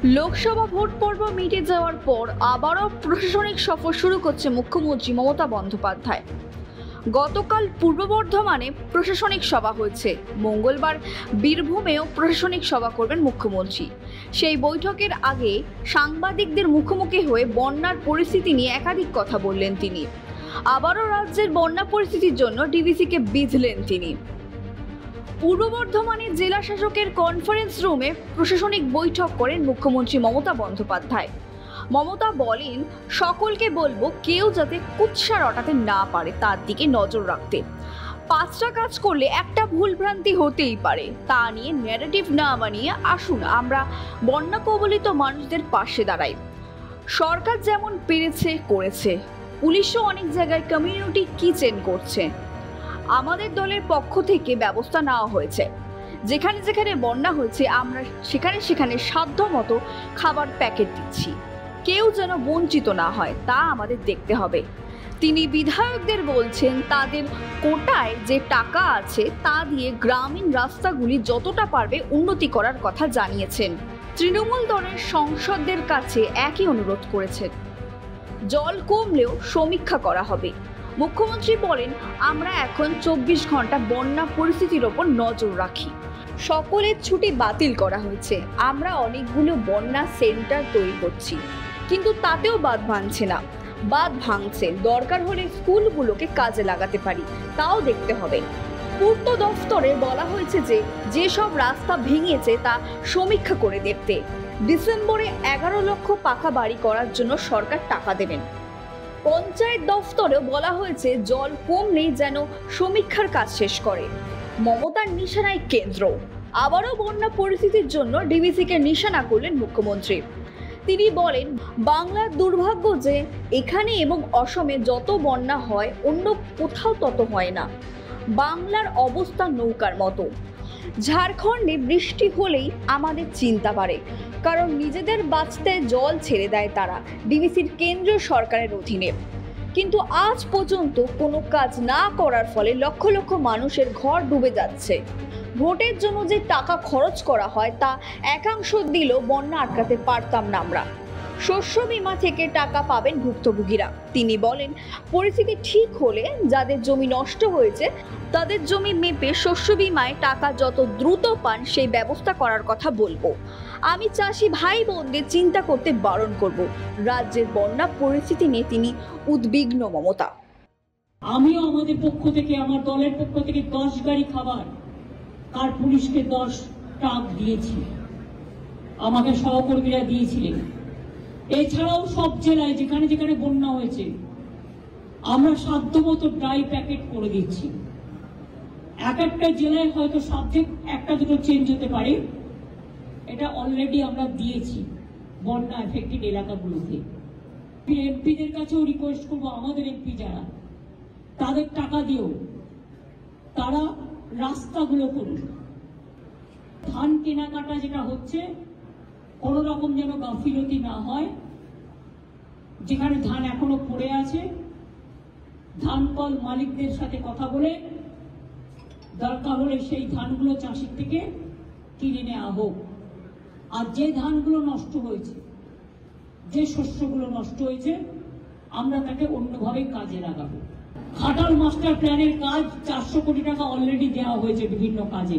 Lok Sabha vote পর্ব মিটে যাওয়ার পর আবারও প্রশাসনিক সফর শুরু করছে মুখ্যমন্ত্রী মমতা বন্দ্যোপাধ্যায়। গতকাল পূর্ব বর্ধমানে প্রশাসনিক সভা হয়েছে, মঙ্গলবার বীরভূমেও প্রশাসনিক সভা করবেন মুখ্যমন্ত্রী। সেই বৈঠকের আগে সাংবাদিকদের মুখোমুখি হয়ে বন্যার পরিস্থিতি নিয়ে একাধিক কথা বললেন তিনি। আবারও রাজ্যের বন্যা পরিস্থিতির জন্য ডিভিসিকে বিঁধলেন তিনি। পূর্ব বর্ধমানে জেলা শাসকের কনফারেন্স রুমে প্রশাসনিক বৈঠক করেন মুখ্যমন্ত্রী মমতা বন্দ্যোপাধ্যায়। মমতা বলেন, সকলকে বলবো কেউ যাতে কুৎসা রটাতে না পারে তার দিকে নজর রাখতে। 5টা কাজ করলে একটা ভুলভ্রান্তি হতেই পারে, তা নিয়ে ন্যারেটিভ না বানিয়ে আসুন আমরা বন্যা কবলিত মানুষদের পাশে দাঁড়াই। সরকার যেমন পেরেছে করেছে, পুলিশও অনেক জায়গায় কমিউনিটি কিচেন করছে। আমাদের দলের পক্ষ থেকে ব্যবস্থা নেওয়া হয়েছে, যেখানে যেখানে বন্যা হয়েছে আমরা সেখানে সাধ্য মতো খাবার প্যাকেট দিচ্ছি। কেউ যেন বঞ্চিত না হয় তা আমাদের দেখতে হবে। তিনি বিধায়কদের বলছেন, তাদের কোটায় যে টাকা আছে তা দিয়ে গ্রামীণ রাস্তাগুলি যতটা পারবে উন্নতি করার কথা জানিয়েছেন। তৃণমূল দলের সংসদদের কাছে একই অনুরোধ করেছেন। জল কমলেও সমীক্ষা করা হবে। মুখ্যমন্ত্রী বলেন, আমরা এখন 24 ঘন্টা বন্যা পরিস্থিতির ওপর নজর রাখি। সকলের ছুটি বাতিল করা হয়েছে। আমরা অনেকগুলো বন্যা সেন্টার তৈরি করছি, কিন্তু তাতেও বাঁধ ভাঙছে না। বাঁধ ভাঙছে, দরকার হলে স্কুলগুলোকে কাজে লাগাতে পারি, তাও দেখতে হবে। পূর্ত দফতরে বলা হয়েছে যে যেসব রাস্তা ভেঙেছে তা সমীক্ষা করে দেখতে। ডিসেম্বরে 11 লক্ষ পাকা বাড়ি করার জন্য সরকার টাকা দেবেন। পঞ্চায়েত দফতরেও বলা হয়েছে জল কমলেই যেন সমীক্ষার কাজ শেষ করে। মমতার নিশানায় কেন্দ্র। আবারও বন্যা পরিস্থিতির জন্য ডিভিসিকে নিশানা করলেন মুখ্যমন্ত্রী। তিনি বলেন, বাংলার দুর্ভাগ্য যে এখানে এবং অসমে যত বন্যা হয় অন্য কোথাও তত হয় না। বাংলার অবস্থা নৌকার মতো। ঝাড়খণ্ডে বৃষ্টি হলেই আমাদের চিন্তা বাড়ে, কারণ নিজেদের বাঁচতে জল ছেড়ে দেয় তারা ডিভিসির কেন্দ্রীয় সরকারের অধীনে। কিন্তু আজ পর্যন্ত কোনো কাজ না করার ফলে লক্ষ লক্ষ মানুষের ঘর ডুবে যাচ্ছে। ভোটের জন্য যে টাকা খরচ করা হয় তা একাংশ দিলেও বন্যা আটকাতে পারতাম না আমরা। শস্য বীমা থেকে টাকা পাবেন ভুক্তভোগীরা। তিনি বলেন, পরিস্থিতি ঠিক হলে যাদের জমি নষ্ট হয়েছে তাদের জমি মেপে শস্য বীমায় টাকা যত দ্রুত পান সেই ব্যবস্থা করার কথা বলবো। আমি চাষি ভাই বোনদের চিন্তা করতে বারণ করব। রাজ্যের বন্যা পরিস্থিতি নিয়ে তিনি উদ্বিগ্ন মমতা। আমিও আমাদের পক্ষ থেকে, আমার দলের পক্ষ থেকে 10 গাড়ি খাবার আর পুলিশকে 10 ট্রাক দিয়েছি, আমাকে সহকর্মীরা দিয়েছিলেন। এছাড়াও সব জেলায় যেখানে যেখানে বন্যা হয়েছে আমরা সাধ্যমতো ড্রাই প্যাকেট করে দিচ্ছি। এক একটা জেলায় হয়তো সাবজেক্ট একটা দুটো চেঞ্জ হতে পারে, এটা অলরেডি আমরা দিয়েছি বন্যা এফেক্টেড এলাকাগুলোতে। এমপিদের কাছেও রিকোয়েস্ট করবো, আমাদের এমপি যারা, তাদের টাকা দিয়েও তারা রাস্তাগুলো করুন। ধান কেনাকাটা যেটা হচ্ছে কোন রকম যেন গাফিলতি না হয়। যেখানে ধান এখনো পড়ে আছে, ধান কল মালিকদের সাথে কথা বলে দরকার হলে সেই ধানগুলো চাষির থেকে কিনে নেওয়া হোক। আর যে ধানগুলো নষ্ট হয়েছে, যে শস্যগুলো নষ্ট হয়েছে, আমরা তাকে অন্যভাবে কাজে লাগাবো। ঘাটাল মাস্টার প্ল্যানের কাজ 400 কোটি টাকা অলরেডি দেওয়া হয়েছে বিভিন্ন কাজে।